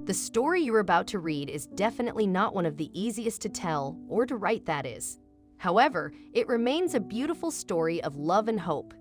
The story you're about to read is definitely not one of the easiest to tell or to write, that is. However, it remains a beautiful story of love and hope.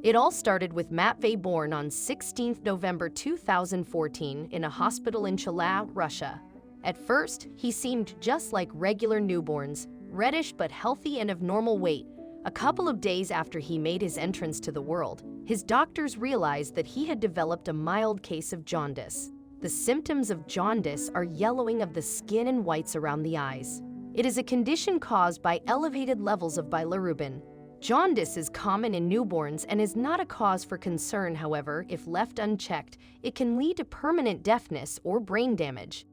It all started with Matvey, born on 16 November 2014 in a hospital in Tula, Russia. At first, he seemed just like regular newborns, reddish but healthy and of normal weight. A couple of days after he made his entrance to the world, his doctors realized that he had developed a mild case of jaundice. The symptoms of jaundice are yellowing of the skin and whites around the eyes. It is a condition caused by elevated levels of bilirubin. Jaundice is common in newborns and is not a cause for concern. However, if left unchecked, it can lead to permanent deafness or brain damage.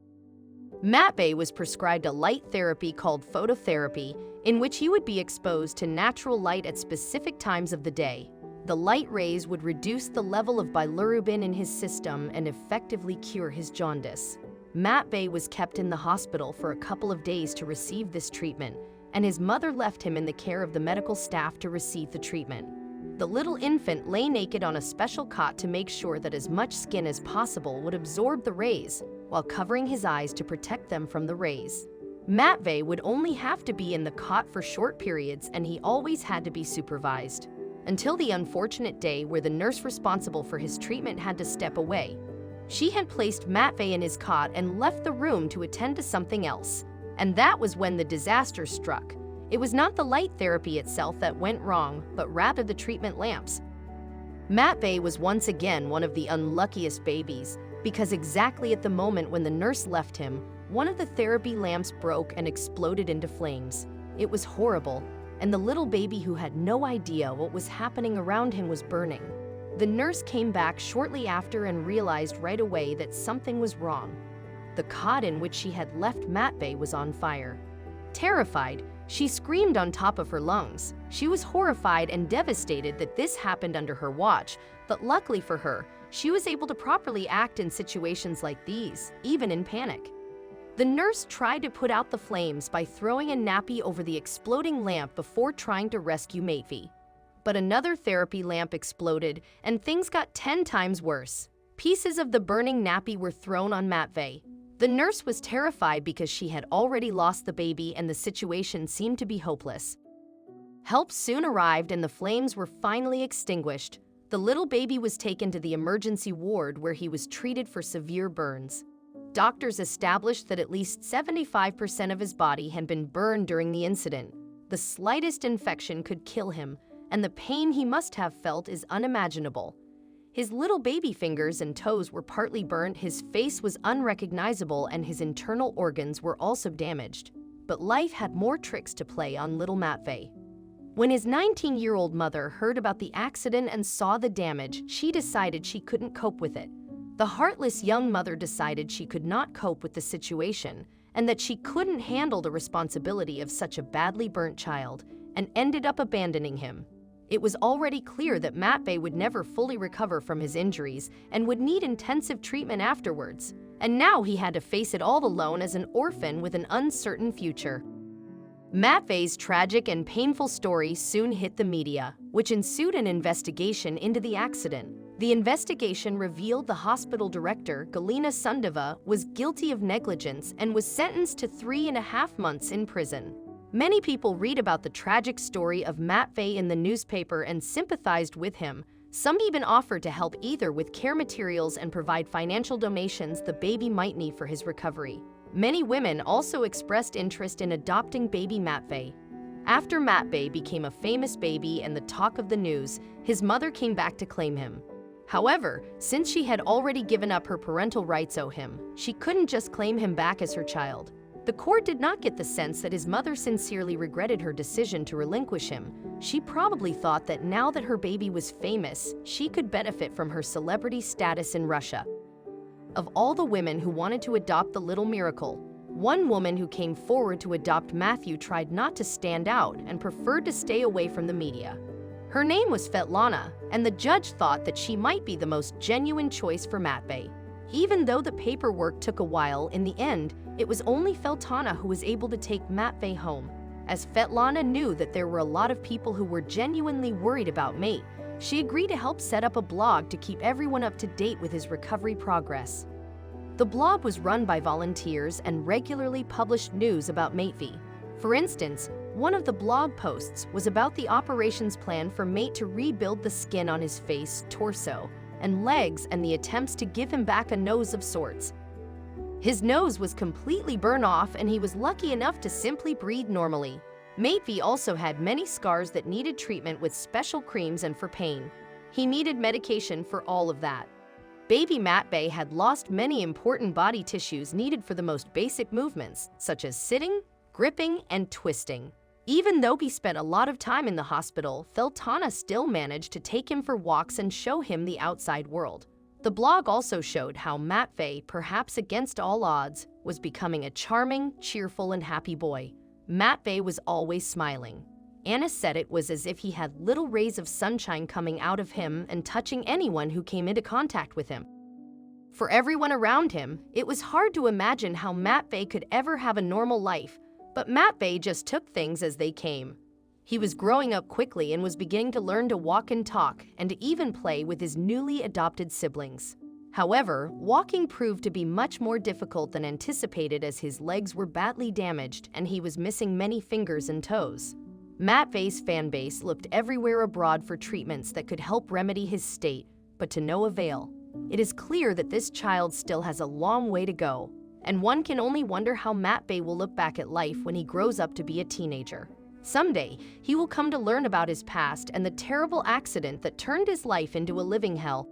Matvey was prescribed a light therapy called phototherapy, in which he would be exposed to natural light at specific times of the day. The light rays would reduce the level of bilirubin in his system and effectively cure his jaundice. Matvey was kept in the hospital for a couple of days to receive this treatment, and his mother left him in the care of the medical staff to receive the treatment. The little infant lay naked on a special cot to make sure that as much skin as possible would absorb the rays, while covering his eyes to protect them from the rays. Matvey would only have to be in the cot for short periods, and he always had to be supervised. Until the unfortunate day where the nurse responsible for his treatment had to step away. She had placed Matvey in his cot and left the room to attend to something else. And that was when the disaster struck. It was not the light therapy itself that went wrong, but rather the treatment lamps. Matvey was once again one of the unluckiest babies, because exactly at the moment when the nurse left him, one of the therapy lamps broke and exploded into flames. It was horrible, and the little baby, who had no idea what was happening around him, was burning. The nurse came back shortly after and realized right away that something was wrong. The cot in which she had left Matvey was on fire. Terrified, she screamed on top of her lungs. She was horrified and devastated that this happened under her watch, but luckily for her, she was able to properly act in situations like these, even in panic. The nurse tried to put out the flames by throwing a nappy over the exploding lamp before trying to rescue Matvey. But another therapy lamp exploded, and things got 10 times worse. Pieces of the burning nappy were thrown on Matvey. The nurse was terrified because she had already lost the baby and the situation seemed to be hopeless. Help soon arrived and the flames were finally extinguished. The little baby was taken to the emergency ward where he was treated for severe burns. Doctors established that at least 75% of his body had been burned during the incident. The slightest infection could kill him, and the pain he must have felt is unimaginable. His little baby fingers and toes were partly burnt, his face was unrecognizable, and his internal organs were also damaged. But life had more tricks to play on little Matvey. When his 19-year-old mother heard about the accident and saw the damage, she decided she couldn't cope with it. The heartless young mother decided she could not cope with the situation and that she couldn't handle the responsibility of such a badly burnt child, and ended up abandoning him. It was already clear that Matvey would never fully recover from his injuries and would need intensive treatment afterwards, and now he had to face it all alone as an orphan with an uncertain future. Matvey's tragic and painful story soon hit the media, which ensued an investigation into the accident. The investigation revealed the hospital director, Galina Sundova, was guilty of negligence and was sentenced to 3.5 months in prison. Many people read about the tragic story of Matvey in the newspaper and sympathized with him. Some even offered to help either with care materials and provide financial donations the baby might need for his recovery. Many women also expressed interest in adopting baby Matvey. After Matvey became a famous baby and the talk of the news, his mother came back to claim him. However, since she had already given up her parental rights to him, she couldn't just claim him back as her child. The court did not get the sense that his mother sincerely regretted her decision to relinquish him. She probably thought that now that her baby was famous, she could benefit from her celebrity status in Russia. Of all the women who wanted to adopt the little miracle, one woman who came forward to adopt Matvey tried not to stand out and preferred to stay away from the media. Her name was Svetlana, and the judge thought that she might be the most genuine choice for Matvey. Even though the paperwork took a while, in the end, it was only Feltana who was able to take Matvey home. As Svetlana knew that there were a lot of people who were genuinely worried about Mate, she agreed to help set up a blog to keep everyone up to date with his recovery progress. The blog was run by volunteers and regularly published news about Matvey. For instance, one of the blog posts was about the operations plan for Mate to rebuild the skin on his face, torso, and legs, and the attempts to give him back a nose of sorts. His nose was completely burned off and he was lucky enough to simply breathe normally. Matvey also had many scars that needed treatment with special creams and for pain. He needed medication for all of that. Baby Matvey had lost many important body tissues needed for the most basic movements, such as sitting, gripping, and twisting. Even though he spent a lot of time in the hospital, Feltana still managed to take him for walks and show him the outside world. The blog also showed how Matvey, perhaps against all odds, was becoming a charming, cheerful, and happy boy. Matvey was always smiling. Anna said it was as if he had little rays of sunshine coming out of him and touching anyone who came into contact with him. For everyone around him, it was hard to imagine how Matvey could ever have a normal life, but Matvey just took things as they came. He was growing up quickly and was beginning to learn to walk and talk, and to even play with his newly adopted siblings. However, walking proved to be much more difficult than anticipated as his legs were badly damaged and he was missing many fingers and toes. Matvey's fanbase looked everywhere abroad for treatments that could help remedy his state, but to no avail. It is clear that this child still has a long way to go, and one can only wonder how Matvey will look back at life when he grows up to be a teenager. Someday, he will come to learn about his past and the terrible accident that turned his life into a living hell.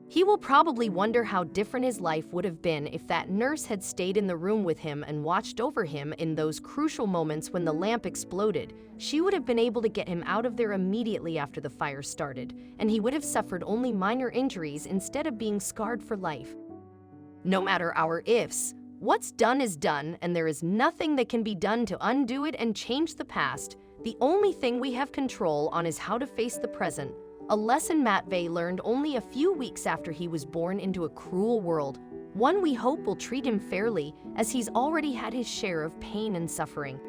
He will probably wonder how different his life would have been if that nurse had stayed in the room with him and watched over him in those crucial moments when the lamp exploded. She would have been able to get him out of there immediately after the fire started, and he would have suffered only minor injuries instead of being scarred for life. No matter our ifs, what's done is done, and there is nothing that can be done to undo it and change the past. The only thing we have control on is how to face the present. A lesson Matvey learned only a few weeks after he was born into a cruel world. One we hope will treat him fairly, as he's already had his share of pain and suffering.